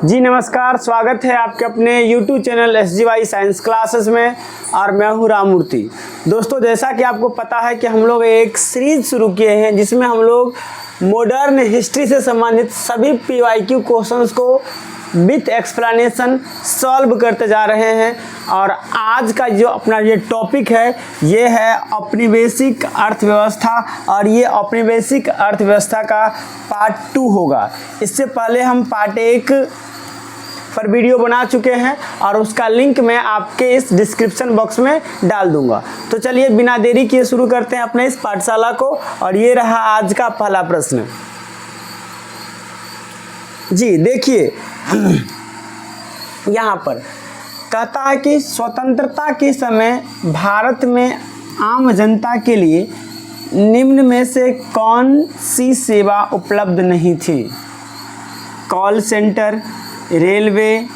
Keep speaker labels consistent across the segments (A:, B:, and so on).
A: जी नमस्कार, स्वागत है आपके अपने YouTube channel SGY science classes में और मैं हूँ राममूर्ति। दोस्तों, जैसा कि आपको पता है कि हम लोग एक सीरीज शुरू किए हैं जिसमें हम लोग मॉडर्न हिस्ट्री से संबंधित सभी PYQ क्वेश्चंस को विथ एक्सप्लेनेशन सॉल्व करते जा रहे हैं। और आज का जो अपना ये टॉपिक है ये है औपनिवेशिक अर्थव्यवस्था, और ये औपनिवेशिक अर्थव्यवस्था का पार्ट 2 होगा। इससे पहले हम पार्ट 1 पर वीडियो बना चुके हैं और उसका लिंक मैं आपके इस डिस्क्रिप्शन बॉक्स में डाल दूंगा। तो चलिए बिना देरी किए शुरू करते हैं अपने इस पाठशाला को। और ये रहा आज का पहला प्रश्न। जी देखिए, यहाँ पर कहता है कि स्वतंत्रता के समय भारत में आम जनता के लिए निम्न में से कौन सी सेवा उपलब्ध नहीं थी? कॉल सेंटर, रेलवे,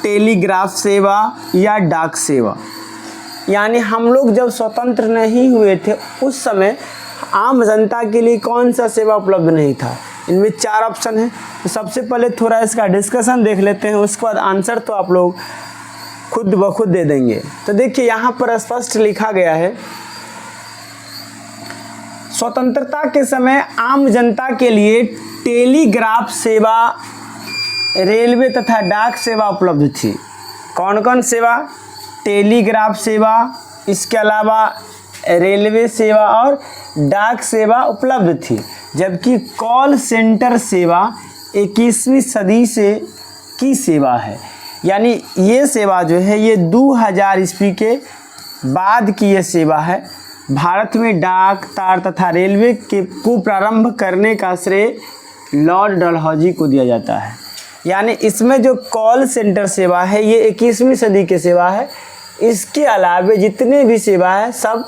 A: टेलीग्राफ सेवा या डाक सेवा। यानी हम लोग जब स्वतंत्र नहीं हुए थे उस समय आम जनता के लिए कौन सा सेवा उपलब्ध नहीं था? इनमें 4 ऑप्शन हैं। तो सबसे पहले थोड़ा इसका डिस्कशन देख लेते हैं, उसके बाद आंसर तो आप लोग खुद ब खुद दे देंगे। तो देखिए, यहाँ पर स्पष्ट लिखा गया है, स्वतंत्रता के समय आम जनता के लिए टेलीग्राफ सेवा, रेलवे तथा डाक सेवा उपलब्ध थी। कौन कौन सेवा? टेलीग्राफ सेवा, इसके अलावा रेलवे सेवा और डाक सेवा उपलब्ध थी। जबकि कॉल सेंटर सेवा 21वीं सदी से की सेवा है। यानी ये सेवा जो है ये 2000 ईस्वी के बाद की ये सेवा है। भारत में डाक, तार तथा रेलवे को प्रारंभ करने का श्रेय लॉर्ड डलहौजी को दिया जाता है। यानी इसमें जो कॉल सेंटर सेवा है ये 21वीं सदी की सेवा है। इसके अलावा जितने भी सेवा है सब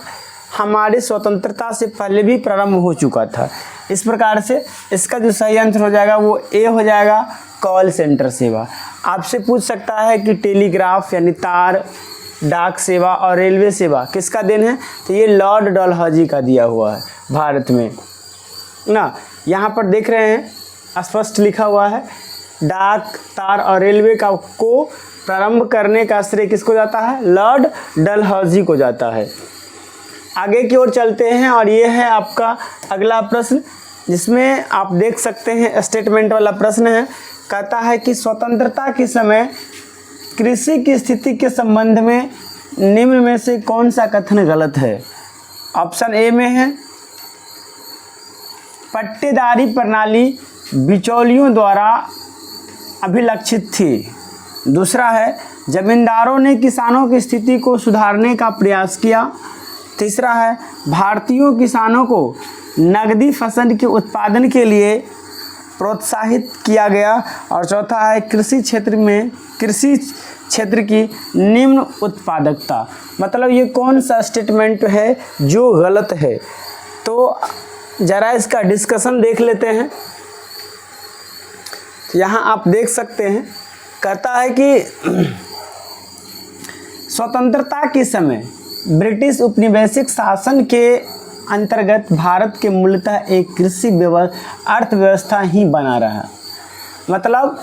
A: हमारे स्वतंत्रता से पहले भी प्रारंभ हो चुका था। इस प्रकार से इसका जो सही आंसर हो जाएगा वो ए हो जाएगा, कॉल सेंटर सेवा। आपसे पूछ सकता है कि टेलीग्राफ यानी तार, डाक सेवा और रेलवे सेवा किसका देन है? तो ये लॉर्ड डलहौजी का दिया हुआ है भारत में ना। यहाँ पर देख रहे हैं स्पष्ट लिखा हुआ है, डाक, तार और रेलवे को प्रारंभ करने का श्रेय किसको जाता है? लॉर्ड डलहौजी को जाता है। आगे की ओर चलते हैं और ये है आपका अगला प्रश्न, जिसमें आप देख सकते हैं स्टेटमेंट वाला प्रश्न है। कहता है कि स्वतंत्रता के समय कृषि की स्थिति के संबंध में निम्न में से कौन सा कथन गलत है? ऑप्शन ए में है, पट्टेदारी प्रणाली बिचौलियों द्वारा अभिलक्षित थी। दूसरा है, जमींदारों ने किसानों की स्थिति को सुधारने का प्रयास किया। तीसरा है, भारतीयों किसानों को नकदी फसल के उत्पादन के लिए प्रोत्साहित किया गया। और चौथा है, कृषि क्षेत्र की निम्न उत्पादकता। मतलब ये कौन सा स्टेटमेंट है जो गलत है? तो ज़रा इसका डिस्कशन देख लेते हैं। यहाँ आप देख सकते हैं, कहता है कि स्वतंत्रता के समय ब्रिटिश उपनिवेशिक शासन के अंतर्गत भारत के मूलतः एक कृषि अर्थव्यवस्था ही बना रहा। मतलब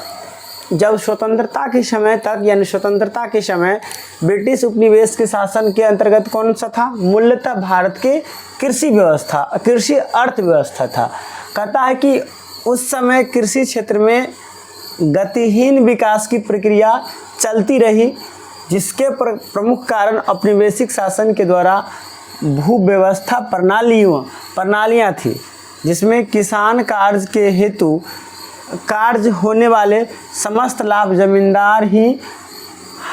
A: जब स्वतंत्रता के समय तक, यानी स्वतंत्रता के समय ब्रिटिश उपनिवेश के शासन के अंतर्गत कौन सा था? मूलतः भारत के कृषि अर्थव्यवस्था था। कहता है कि उस समय कृषि क्षेत्र में गतिहीन विकास की प्रक्रिया चलती रही, जिसके प्रमुख कारण औपनिवेशिक शासन के द्वारा भूव्यवस्था प्रणालियाँ थी, जिसमें किसान कार्य के हेतु कार्य होने वाले समस्त लाभ जमींदार ही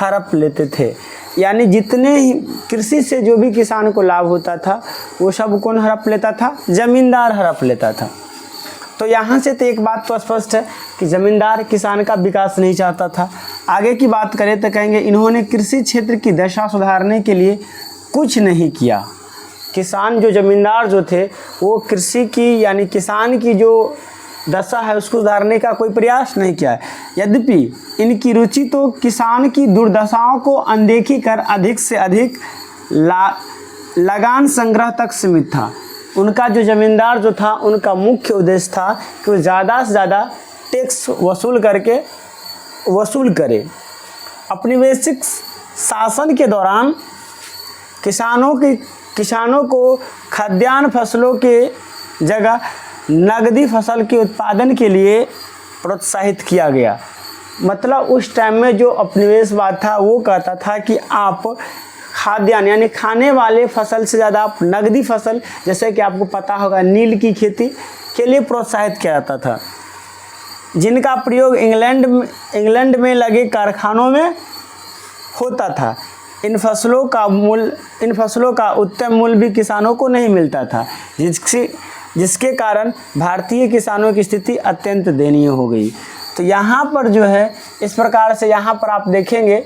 A: हड़प लेते थे। यानी जितने ही कृषि से जो भी किसान को लाभ होता था वो सब कौन हड़प लेता था? जमींदार हड़प लेता था। तो यहाँ से तो एक बात तो स्पष्ट है कि जमींदार किसान का विकास नहीं चाहता था। आगे की बात करें तो कहेंगे इन्होंने कृषि क्षेत्र की दशा सुधारने के लिए कुछ नहीं किया। किसान जो जमींदार जो थे वो कृषि की यानी किसान की जो दशा है उसको सुधारने का कोई प्रयास नहीं किया है। यद्यपि इनकी रुचि तो किसान की दुर्दशाओं को अनदेखी कर अधिक से अधिक लगान संग्रह तक सीमित था। उनका जो ज़मींदार जो था उनका मुख्य उद्देश्य था कि वो ज़्यादा से ज़्यादा टैक्स वसूल करे। औपनिवेशिक शासन के दौरान किसानों को खाद्यान्न फसलों के जगह नकदी फसल के उत्पादन के लिए प्रोत्साहित किया गया। मतलब उस टाइम में जो उपनिवेशवाद था वो कहता था कि आप खाद्यान्न यानी खाने वाले फसल से ज़्यादा आप नकदी फसल, जैसे कि आपको पता होगा नील की खेती के लिए प्रोत्साहित किया जाता था, जिनका प्रयोग इंग्लैंड में लगे कारखानों में होता था। इन फसलों का उत्तम मूल्य भी किसानों को नहीं मिलता था, जिसके कारण भारतीय किसानों की स्थिति अत्यंत दयनीय हो गई। तो यहाँ पर जो है इस प्रकार से यहाँ पर आप देखेंगे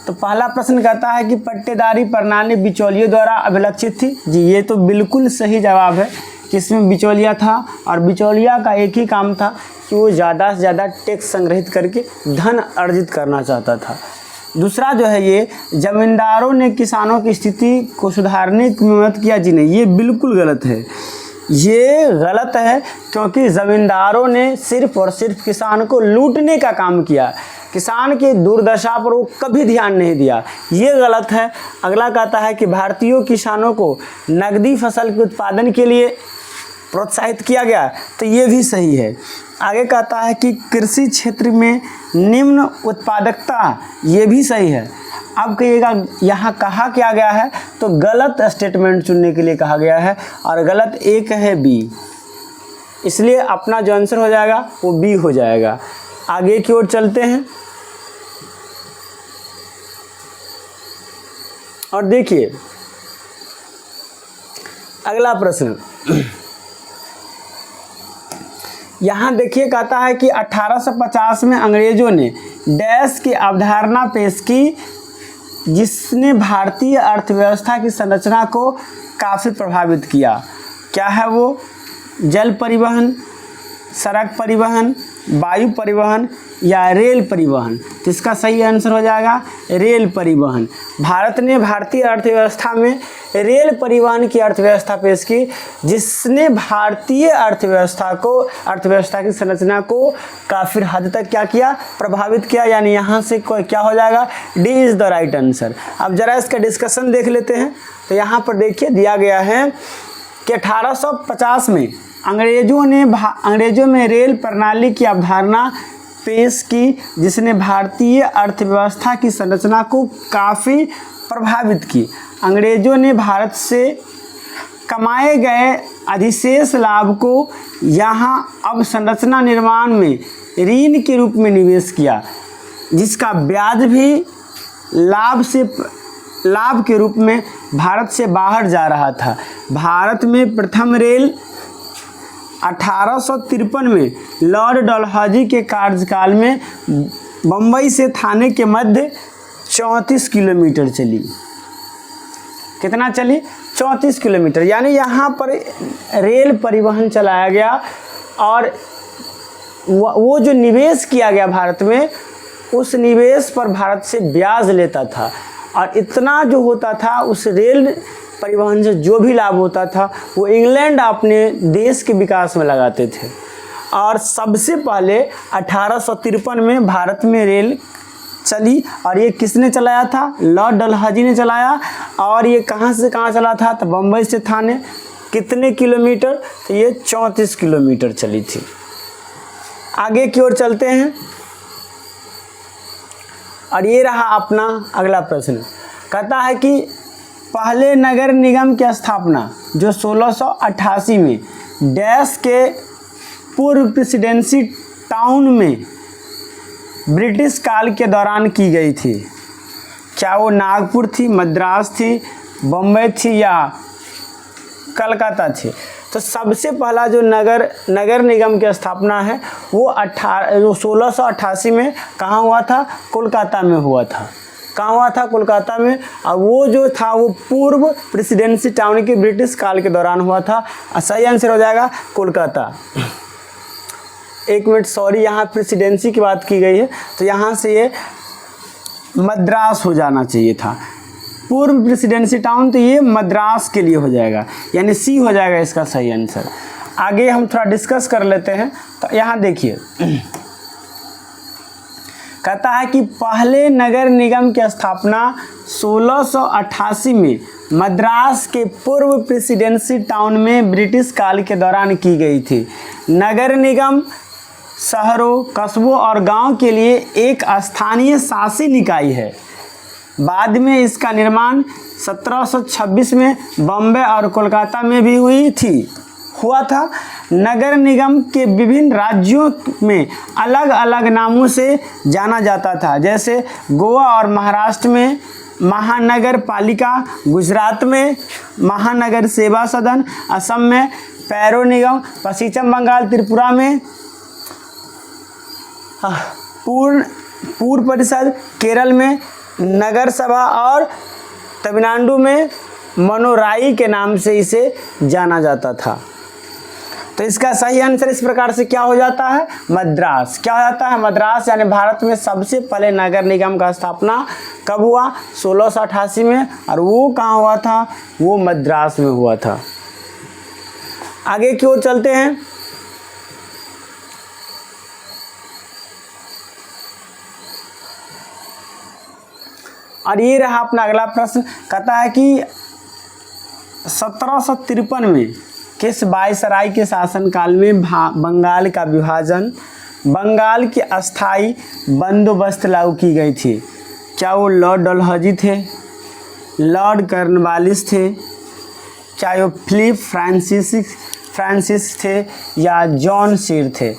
A: तो पहला प्रश्न कहता है कि पट्टेदारी प्रणाली बिचौलियों द्वारा अभिलक्षित थी। जी ये तो बिल्कुल सही जवाब है कि इसमें बिचौलिया था और बिचौलिया का एक ही काम था कि वो ज़्यादा से ज़्यादा टैक्स संग्रहित करके धन अर्जित करना चाहता था। दूसरा जो है ये जमींदारों ने किसानों की स्थिति को सुधारने की मदद किया। जी नहीं, ये बिल्कुल गलत है। ये गलत है क्योंकि ज़मींदारों ने सिर्फ और सिर्फ किसान को लूटने का काम किया, किसान की दुर्दशा पर वो कभी ध्यान नहीं दिया। ये गलत है। अगला कहता है कि भारतीय किसानों को नकदी फसल के उत्पादन के लिए प्रोत्साहित किया गया, तो ये भी सही है। आगे कहता है कि कृषि क्षेत्र में निम्न उत्पादकता, ये भी सही है। अब कहिएगा यहाँ कहा क्या गया है, तो गलत स्टेटमेंट चुनने के लिए कहा गया है और गलत एक है बी, इसलिए अपना जो आंसर हो जाएगा वो बी हो जाएगा। आगे की ओर चलते हैं और देखिए अगला प्रश्न। यहाँ देखिए कहता है कि 1850 में अंग्रेजों ने डैश की अवधारणा पेश की, जिसने भारतीय अर्थव्यवस्था की संरचना को काफ़ी प्रभावित किया। क्या है वो? जल परिवहन, सड़क परिवहन, वायु परिवहन या रेल परिवहन। तो इसका सही आंसर हो जाएगा रेल परिवहन। भारत ने भारतीय अर्थव्यवस्था में रेल परिवहन की अर्थव्यवस्था पेश की, जिसने भारतीय अर्थव्यवस्था की संरचना को काफ़ी हद तक क्या किया? प्रभावित किया। यानी यहाँ से कोई क्या हो जाएगा? D is the right answer. अब जरा इसका डिस्कशन देख लेते हैं। तो यहाँ पर देखिए दिया गया है कि 1850 में अंग्रेजों में रेल प्रणाली की अवधारणा पेश की, जिसने भारतीय अर्थव्यवस्था की संरचना को काफ़ी प्रभावित की। अंग्रेजों ने भारत से कमाए गए अधिशेष लाभ को यहाँ अवसंरचना निर्माण में ऋण के रूप में निवेश किया, जिसका ब्याज भी लाभ के रूप में भारत से बाहर जा रहा था। भारत में प्रथम रेल 1853 में लॉर्ड डलहौजी के कार्यकाल में बम्बई से थाने के मध्य 34 किलोमीटर चली। कितना चली? 34 किलोमीटर। यानी यहाँ पर रेल परिवहन चलाया गया और वो जो निवेश किया गया भारत में, उस निवेश पर भारत से ब्याज लेता था और इतना जो होता था उस रेल परिवहन से जो भी लाभ होता था वो इंग्लैंड अपने देश के विकास में लगाते थे। और सबसे पहले 1853 में भारत में रेल चली और ये किसने चलाया था? लॉर्ड डलहौजी ने चलाया। और ये कहाँ से कहाँ चला था? तो बम्बई से थाने। कितने किलोमीटर? तो ये 34 किलोमीटर चली थी। आगे की ओर चलते हैं और ये रहा अपना अगला प्रश्न। कहता है कि पहले नगर निगम की स्थापना जो 1688 में डैश के पूर्व प्रेसिडेंसी टाउन में ब्रिटिश काल के दौरान की गई थी। क्या वो नागपुर थी, मद्रास थी, बम्बई थी या कलकत्ता थी? तो सबसे पहला जो नगर निगम की स्थापना है वो 1688 में कहाँ हुआ था? कोलकाता में हुआ था। कहाँ हुआ था? कोलकाता में। और वो जो था वो पूर्व प्रेसिडेंसी टाउन के ब्रिटिश काल के दौरान हुआ था। सही आंसर हो जाएगा कोलकाता। एक मिनट, सॉरी, यहाँ प्रेसिडेंसी की बात की गई है तो यहाँ से ये मद्रास हो जाना चाहिए था। पूर्व प्रेसिडेंसी टाउन, तो ये मद्रास के लिए हो जाएगा, यानी सी हो जाएगा इसका सही आंसर। आगे हम थोड़ा डिस्कस कर लेते हैं। तो यहाँ देखिए कहता है कि पहले नगर निगम की स्थापना 1688 में मद्रास के पूर्व प्रेसिडेंसी टाउन में ब्रिटिश काल के दौरान की गई थी। नगर निगम शहरों, कस्बों और गांव के लिए एक स्थानीय शासी निकाय है। बाद में इसका निर्माण 1726 में बॉम्बे और कोलकाता में भी हुआ था। नगर निगम के विभिन्न राज्यों में अलग अलग नामों से जाना जाता था, जैसे गोवा और महाराष्ट्र में महानगर पालिका, गुजरात में महानगर सेवा सदन, असम में पैरो निगम, पश्चिम बंगाल त्रिपुरा में पूर्व परिषद, केरल में नगर सभा और तमिलनाडु में मनोराई के नाम से इसे जाना जाता था। तो इसका सही आंसर इस प्रकार से क्या हो जाता है? मद्रास। क्या हो जाता है? मद्रास। यानी भारत में सबसे पहले नगर निगम का स्थापना कब हुआ? 1688 में। और वो कहाँ हुआ था? वो मद्रास में हुआ था। आगे की ओर चलते हैं। और ये रहा अपना अगला प्रश्न। कहता है कि 1753 में किस वायसराय के शासनकाल में बंगाल का विभाजन, बंगाल की अस्थाई बंदोबस्त लागू की गई थी? क्या वो लॉर्ड डलहौजी थे, लॉर्ड कॉर्नवालिस थे, चाहे वो फिलिप फ्रांसिस थे या जॉन सीर थे?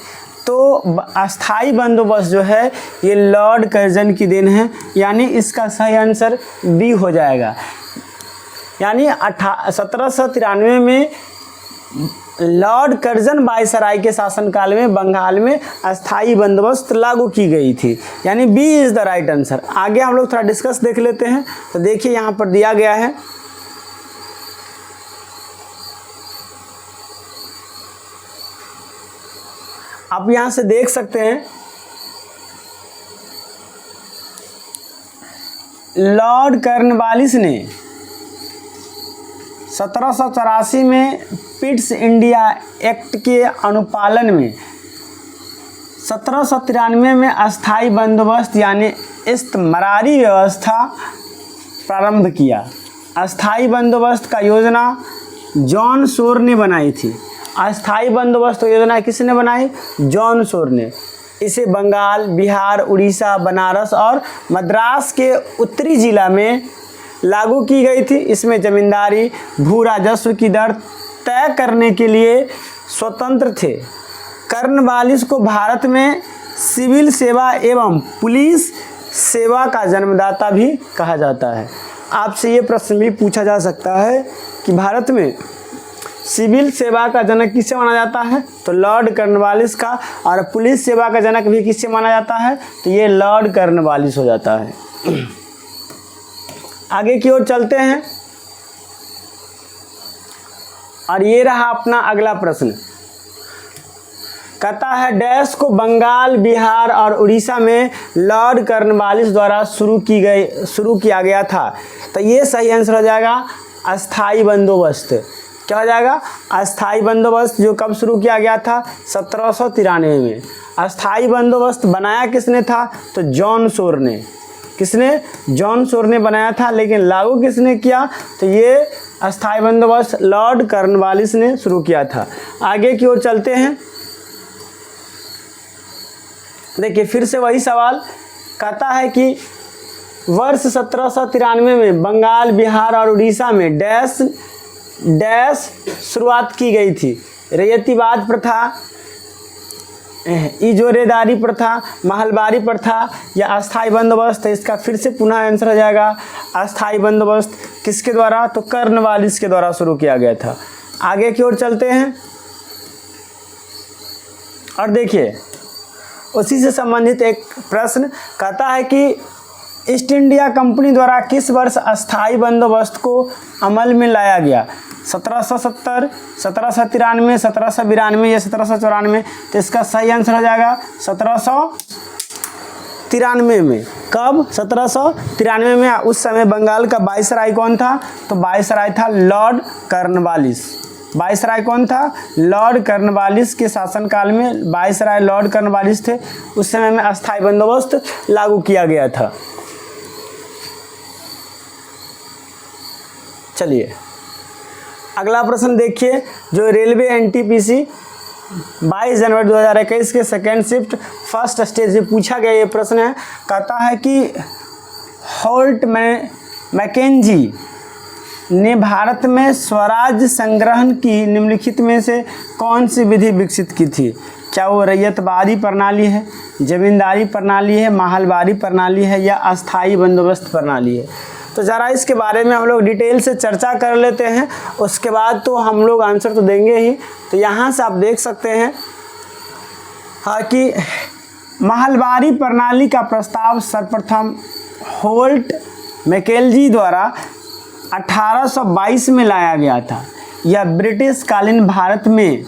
A: तो अस्थाई बंदोबस्त जो है ये लॉर्ड कर्जन की देन है, यानी इसका सही आंसर बी हो जाएगा। यानी 1793 में लॉर्ड कर्जन वायसराय के शासनकाल में बंगाल में अस्थाई बंदोबस्त लागू की गई थी, यानी B is the right answer. आगे हम लोग थोड़ा डिस्कस देख लेते हैं। तो देखिए यहाँ पर दिया गया है, आप यहाँ से देख सकते हैं लॉर्ड कॉर्नवालिस ने 1784 में पिट्स इंडिया एक्ट के अनुपालन में 1793 में अस्थाई बंदोबस्त यानी इस्तमरारी व्यवस्था प्रारंभ किया। अस्थाई बंदोबस्त का योजना जॉन शोर ने बनाई थी। अस्थाई बंदोबस्त योजना किसने बनाई? जॉन शोर ने। इसे बंगाल, बिहार, उड़ीसा, बनारस और मद्रास के उत्तरी जिला में लागू की गई थी। इसमें जमींदारी, भू राजस्व की दर तय करने के लिए स्वतंत्र थे। कॉर्नवालिस को भारत में सिविल सेवा एवं पुलिस सेवा का जन्मदाता भी कहा जाता है। आपसे ये प्रश्न भी पूछा जा सकता है कि भारत में सिविल सेवा का जनक किससे माना जाता है? तो लॉर्ड कॉर्नवालिस का। और पुलिस सेवा का जनक भी किससे माना जाता है? तो ये लॉर्ड कॉर्नवालिस हो जाता है। आगे की ओर चलते हैं। और ये रहा अपना अगला प्रश्न। कहता है डैश को बंगाल, बिहार और उड़ीसा में लॉर्ड कॉर्नवालिस द्वारा शुरू किया गया था। तो ये सही आंसर हो जाएगा अस्थाई बंदोबस्त। क्या हो जाएगा? अस्थाई बंदोबस्त, जो कब शुरू किया गया था? 1793 में। अस्थाई बंदोबस्त बनाया किसने था? तो जॉन शोर ने। किसने? जॉन शोर ने बनाया था। लेकिन लागू किसने किया? तो ये अस्थाई बंदोबस्त लॉर्ड कॉर्नवालिस ने शुरू किया था। आगे की ओर चलते हैं। देखिए फिर से वही सवाल। कहता है कि वर्ष 1793 में बंगाल, बिहार और उड़ीसा में डैश शुरुआत की गई थी। रैयतीवाद प्रथा, इजोरेदारी प्रथा, महलबारी प्रथा या अस्थाई बंदोबस्त? इसका फिर से पुनः आंसर हो जाएगा अस्थाई बंदोबस्त। किसके द्वारा? तो कॉर्नवालिस के द्वारा शुरू किया गया था। आगे की ओर चलते हैं। और देखिए उसी से संबंधित एक प्रश्न कहता है कि ईस्ट इंडिया कंपनी द्वारा किस वर्ष अस्थाई बंदोबस्त को अमल में लाया गया? 1770, 1793, 1792 या 1794? तो इसका सही आंसर हो जाएगा 1793 में। कब? 1793 में। उस समय बंगाल का वायसराय कौन था? तो वायसराय था लॉर्ड कॉर्नवालिस। वाइसराय कौन था? लॉर्ड कॉर्नवालिस के शासनकाल में वाइसराय लॉर्ड कॉर्नवालिस थे। उस समय में अस्थायी बंदोबस्त लागू किया गया था। चलिए अगला प्रश्न देखिए, जो रेलवे एनटीपीसी 22 जनवरी 2021 के सेकेंड शिफ्ट फर्स्ट स्टेज से पूछा गया ये प्रश्न है। कहता है कि होल्ट मैकेंजी ने भारत में स्वराज संग्रहण की निम्नलिखित में से कौन सी विधि विकसित की थी? क्या वो रैयतवादी प्रणाली है, जमींदारी प्रणाली है, महलवारी प्रणाली है या अस्थाई बंदोबस्त प्रणाली है? तो ज़रा इसके बारे में हम लोग डिटेल से चर्चा कर लेते हैं, उसके बाद तो हम लोग आंसर तो देंगे ही। तो यहाँ से आप देख सकते हैं हाँ कि महलवारी प्रणाली का प्रस्ताव सर्वप्रथम होल्ट मैकेंजी द्वारा 1822 में लाया गया था। यह ब्रिटिश कालीन भारत में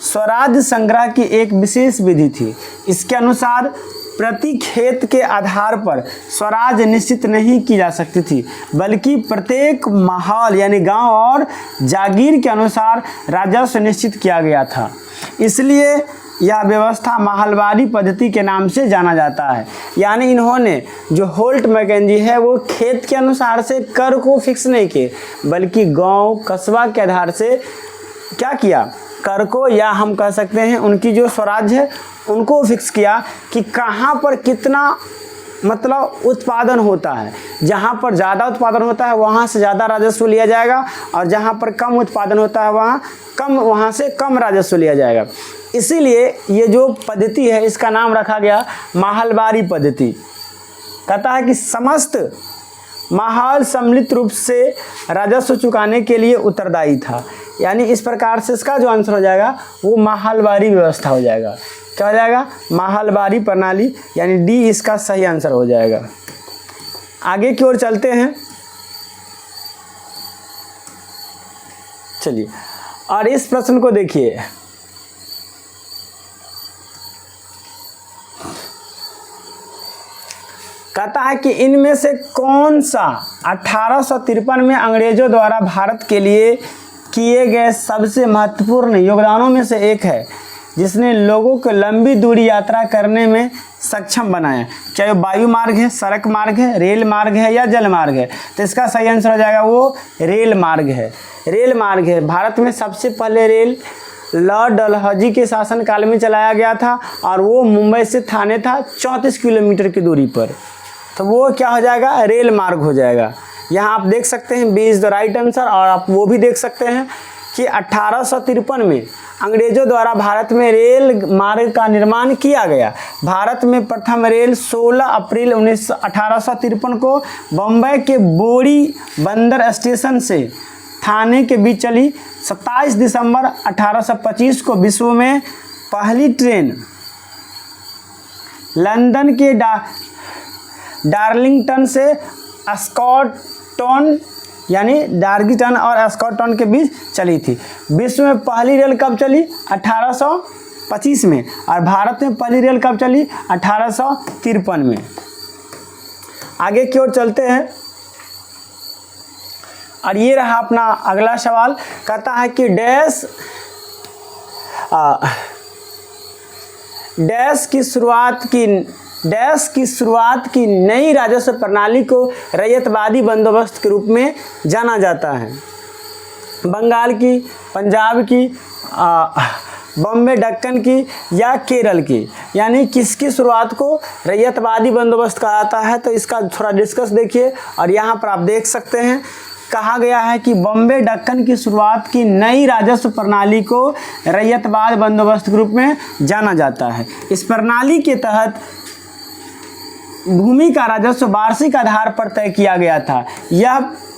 A: स्वराज संग्रह की एक विशेष विधि थी। इसके अनुसार प्रति खेत के आधार पर स्वराज निश्चित नहीं की जा सकती थी, बल्कि प्रत्येक महल यानी गांव और जागीर के अनुसार राजस्व निश्चित किया गया था। इसलिए यह व्यवस्था महलवारी पद्धति के नाम से जाना जाता है। यानी इन्होंने जो होल्ट मैकेंजी है वो खेत के अनुसार से कर को फिक्स नहीं किए, बल्कि गांव कस्बा के आधार से क्या किया, कर को, या हम कह सकते हैं उनकी जो स्वराज है उनको फिक्स किया कि कहाँ पर कितना मतलब उत्पादन होता है। जहाँ पर ज़्यादा उत्पादन होता है वहाँ से ज़्यादा राजस्व लिया जाएगा, और जहाँ पर कम उत्पादन होता है वहाँ से कम राजस्व लिया जाएगा। इसीलिए ये जो पद्धति है इसका नाम रखा गया महलवारी पद्धति। कहता है कि समस्त महल सम्मिलित रूप से राजस्व चुकाने के लिए उत्तरदायी था। यानी इस प्रकार से इसका जो आंसर हो जाएगा वो महलवारी व्यवस्था हो जाएगा। क्या हो जाएगा? महलवारी प्रणाली, यानी डी इसका सही आंसर हो जाएगा। आगे की ओर चलते हैं। चलिए और इस प्रश्न को देखिए, कहता है कि इनमें से कौन सा 1853 में अंग्रेजों द्वारा भारत के लिए किए गए सबसे महत्वपूर्ण योगदानों में से एक है, जिसने लोगों को लंबी दूरी यात्रा करने में सक्षम बनाया? क्या ये वायु मार्ग है, सड़क मार्ग है, रेल मार्ग है या जल मार्ग है? तो इसका सही आंसर हो जाएगा वो रेल मार्ग है। रेल मार्ग है। भारत में सबसे पहले रेल लॉर्ड डलहौजी के शासनकाल में चलाया गया था, और वो मुंबई से थाने था 34 किलोमीटर की दूरी पर। तो वो क्या हो जाएगा? रेल मार्ग हो जाएगा। यहाँ आप देख सकते हैं B is the right answer. और आप वो भी देख सकते हैं कि 1853 में अंग्रेजों द्वारा भारत में रेल मार्ग का निर्माण किया गया। भारत में प्रथम रेल 16 अप्रैल 1853 को बम्बई के बोरी बंदर स्टेशन से थाने के बीच चली। 27 दिसंबर 1825 को विश्व में पहली ट्रेन लंदन के डार्लिंगटन से स्कॉटटाउन यानी डार्गिटन और स्कॉटटाउन के बीच चली थी। विश्व में पहली रेल कब चली? 1825 में। और भारत में पहली रेल कब चली? 1853 में। आगे की ओर चलते हैं और ये रहा अपना अगला सवाल। कहता है कि डैश की शुरुआत की नई राजस्व प्रणाली को रैयतवादी बंदोबस्त के रूप में जाना जाता है? बंगाल की, पंजाब की, बॉम्बे दक्कन की या केरल की? यानी किसकी शुरुआत को रैयतवादी बंदोबस्त कहा जाता है? तो इसका थोड़ा डिस्कस देखिए। और यहाँ पर आप देख सकते हैं कहा गया है कि बॉम्बे दक्कन की शुरुआत की नई राजस्व प्रणाली को रैयतवाद बंदोबस्त के रूप में जाना जाता है। इस प्रणाली के तहत भूमि का राजस्व वार्षिक आधार पर तय किया गया था। यह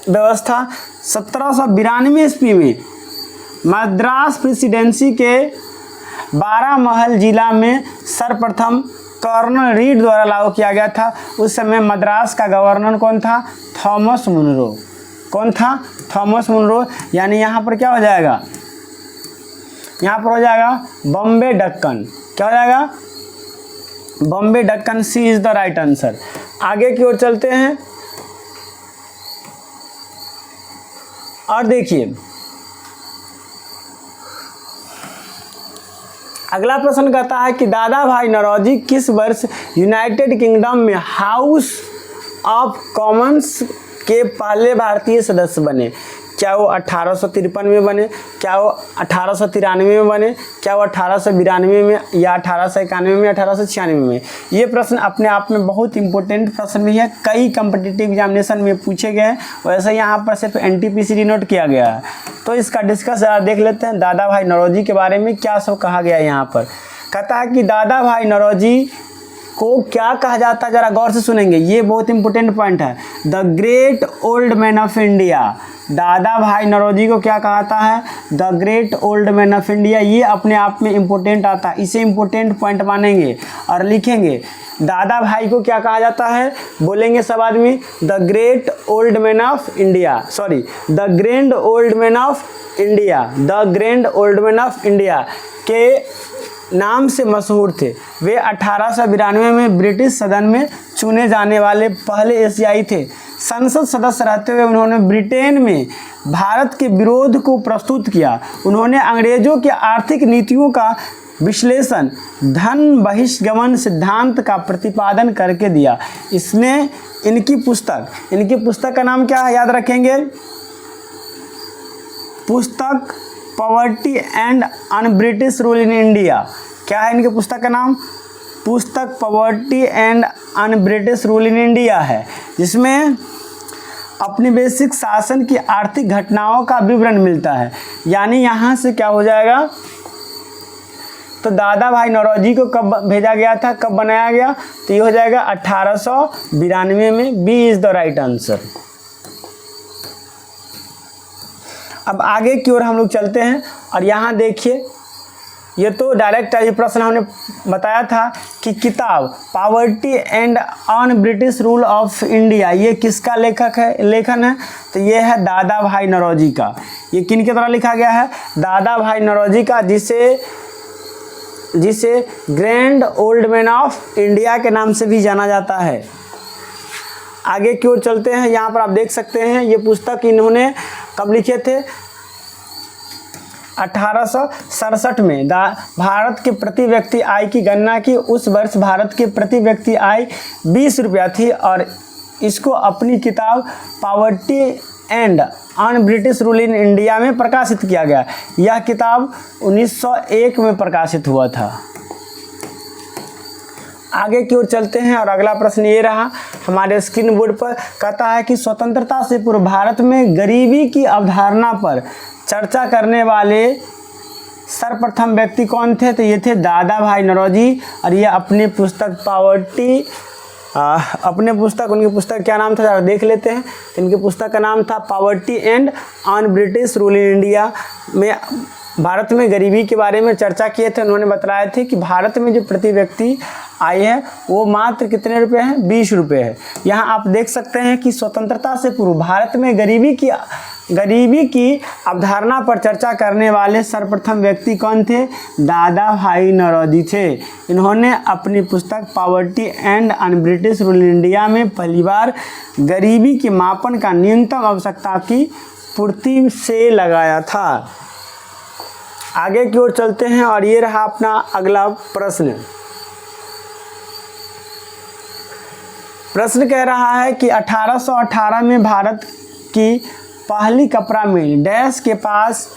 A: व्यवस्था 1792 ईस्वी में मद्रास प्रेसिडेंसी के 12 महल जिला में सर्वप्रथम कर्नल रीड द्वारा लागू किया गया था। उस समय मद्रास का गवर्नर कौन था? Thomas Munro. कौन था? Thomas Munro. यानी यहाँ पर क्या हो जाएगा? यहाँ पर हो जाएगा बॉम्बे दक्कन। क्या हो जाएगा? बॉम्बे दक्कन। सी इज द राइट आंसर। आगे की ओर चलते हैं और देखिए अगला प्रश्न कहता है कि दादा भाई नौरोजी किस वर्ष यूनाइटेड किंगडम में हाउस ऑफ कॉमन्स के पहले भारतीय सदस्य बने? क्या वो 1853 में बने, क्या वो 1893 में बने, क्या वो 1892 में, या 1891 में, 1896 में? ये प्रश्न अपने आप में बहुत इंपॉर्टेंट प्रश्न भी है, कई कम्पिटिटिव एग्जामिनेशन में पूछे गए हैं। वैसे यहाँ पर सिर्फ NTPC नोट किया गया है, तो इसका डिस्कस देख लेते हैं। दादा भाई नौरोजी के बारे में क्या सब कहा गया है यहाँ पर। कहता है कि दादा भाई नौरोजी को क्या कहा जाता है, जरा गौर से सुनेंगे, ये बहुत इंपॉर्टेंट पॉइंट है। The great old man of India. दादा भाई नौरोजी को क्या कहता है? The great old man of India. ये अपने आप में इंपॉर्टेंट आता है, इसे इंपॉर्टेंट पॉइंट मानेंगे और लिखेंगे। दादा भाई को क्या कहा जाता है? बोलेंगे सब आदमी, the great old man of India, sorry the grand old man of India. The grand old man of India के नाम से मशहूर थे। वे 1892 में ब्रिटिश सदन में चुने जाने वाले पहले एशियाई थे। संसद सदस्य रहते हुए उन्होंने ब्रिटेन में भारत के विरोध को प्रस्तुत किया। उन्होंने अंग्रेजों की आर्थिक नीतियों का विश्लेषण, धन बहिष्गमन सिद्धांत का प्रतिपादन करके दिया। इसने इनकी पुस्तक का नाम क्या है, याद रखेंगे, पुस्तक poverty and un British rule in India. क्या है इनके पुस्तक का नाम? पुस्तक poverty and un British rule in India है, जिसमें औपनिवेशिक शासन की आर्थिक घटनाओं का विवरण मिलता है। यानी यहाँ से क्या हो जाएगा, तो दादा भाई नौरोजी को कब भेजा गया था, कब बनाया गया, तो ये हो जाएगा 1892 में। B is the right answer. अब आगे की ओर हम लोग चलते हैं और यहाँ देखिए, ये तो डायरेक्ट ये प्रश्न हमने बताया था कि किताब poverty and on British rule of India ये किसका लेखन है, तो ये है दादा भाई नौरोजी का। ये किन की तरह लिखा गया है? दादा भाई नौरोजी का, जिसे grand old man of India के नाम से भी जाना जाता है। आगे की ओर चलते हैं, यहाँ पर आप देख सकते हैं ये पुस्तक इन्होंने कब लिखे थे? 1867 में। भारत के प्रति व्यक्ति आय की गणना की। उस वर्ष भारत के प्रति व्यक्ति आय 20 रुपया थी और इसको अपनी किताब poverty and on British rule in India में प्रकाशित किया गया। यह किताब 1901 में प्रकाशित हुआ था। आगे की ओर चलते हैं और अगला प्रश्न ये रहा हमारे स्क्रीन बोर्ड पर। कहता है कि स्वतंत्रता से पूर्व भारत में गरीबी की अवधारणा पर चर्चा करने वाले सर्वप्रथम व्यक्ति कौन थे, तो ये थे दादा भाई नौरोजी। और ये अपनी पुस्तक पॉवर्टी उनकी पुस्तक क्या नाम था देख लेते हैं। इनकी पुस्तक का नाम था poverty and on British rule in India. में भारत में गरीबी के बारे में चर्चा किए थे। उन्होंने बताया थे कि भारत में जो प्रति व्यक्ति आय है वो मात्र कितने रुपए हैं? 20 रुपये है। यहाँ आप देख सकते हैं कि स्वतंत्रता से पूर्व भारत में गरीबी की अवधारणा पर चर्चा करने वाले सर्वप्रथम व्यक्ति कौन थे? दादा भाई नौरोजी थे। इन्होंने अपनी पुस्तक poverty and on British rule India में पहली बार गरीबी के मापन का न्यूनतम आवश्यकता की पूर्ति से लगाया था। आगे की ओर चलते हैं और ये रहा अपना अगला प्रश्न। प्रश्न कह रहा है कि 1818 में भारत की पहली कपड़ा मिल डैश के पास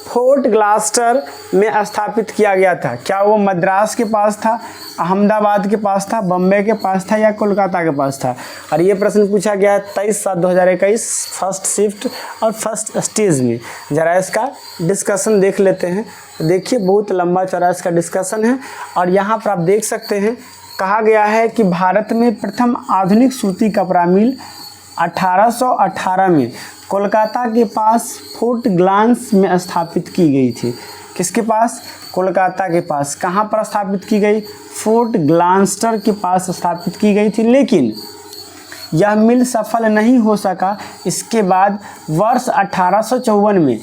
A: फोर्ट ग्लास्टर में स्थापित किया गया था। क्या वो मद्रास के पास था, अहमदाबाद के पास था, बम्बई के पास था या कोलकाता के पास था? और ये प्रश्न पूछा गया है 23/7/2021 फर्स्ट शिफ्ट और फर्स्ट स्टेज में। ज़रा इसका डिस्कशन देख लेते हैं। देखिए बहुत लंबा चौड़ा इसका डिस्कशन है और यहाँ पर आप देख सकते हैं कहा गया है कि भारत में प्रथम आधुनिक सूती कपड़ा मिल 1818 में कोलकाता के पास फोर्ट ग्लांस में स्थापित की गई थी। किसके पास? कोलकाता के पास। कहाँ पर स्थापित की गई? फोर्ट ग्लांस्टर के पास स्थापित की गई थी। लेकिन यह मिल सफल नहीं हो सका। इसके बाद वर्ष 1854 में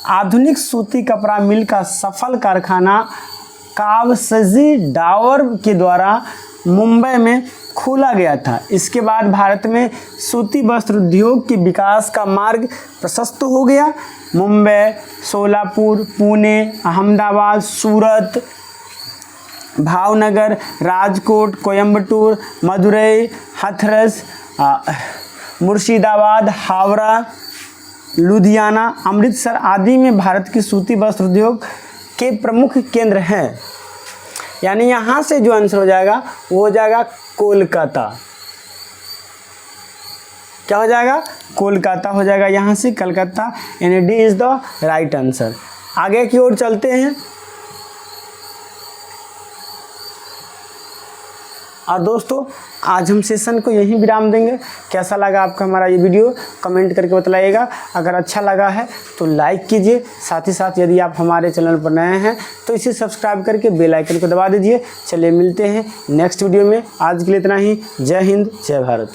A: आधुनिक सूती कपड़ा मिल का सफल कारखाना कावसजी डावर के द्वारा मुंबई में खोला गया था। इसके बाद भारत में सूती वस्त्र उद्योग के विकास का मार्ग प्रशस्त हो गया। मुंबई, सोलापुर, पुणे, अहमदाबाद, सूरत, भावनगर, राजकोट, कोयम्बटूर, मदुरई, हाथरस, मुर्शिदाबाद, हावड़ा, लुधियाना, अमृतसर आदि में भारत की सूती वस्त्र उद्योग के प्रमुख केंद्र हैं। यानी यहाँ से जो आंसर हो जाएगा वो हो जाएगा कोलकाता। क्या हो जाएगा? कोलकाता हो जाएगा यहाँ से, कलकत्ता, यानी D is the right answer. आगे की ओर चलते हैं। और दोस्तों आज हम सेशन को यहीं विराम देंगे। कैसा लगा आपका हमारा ये वीडियो कमेंट करके बतलाइएगा। अगर अच्छा लगा है तो लाइक कीजिए, साथ ही साथ यदि आप हमारे चैनल पर नए हैं तो इसे सब्सक्राइब करके बेल आइकन को दबा दीजिए। चलिए मिलते हैं नेक्स्ट वीडियो में। आज के लिए इतना ही। जय हिंद, जय भारत।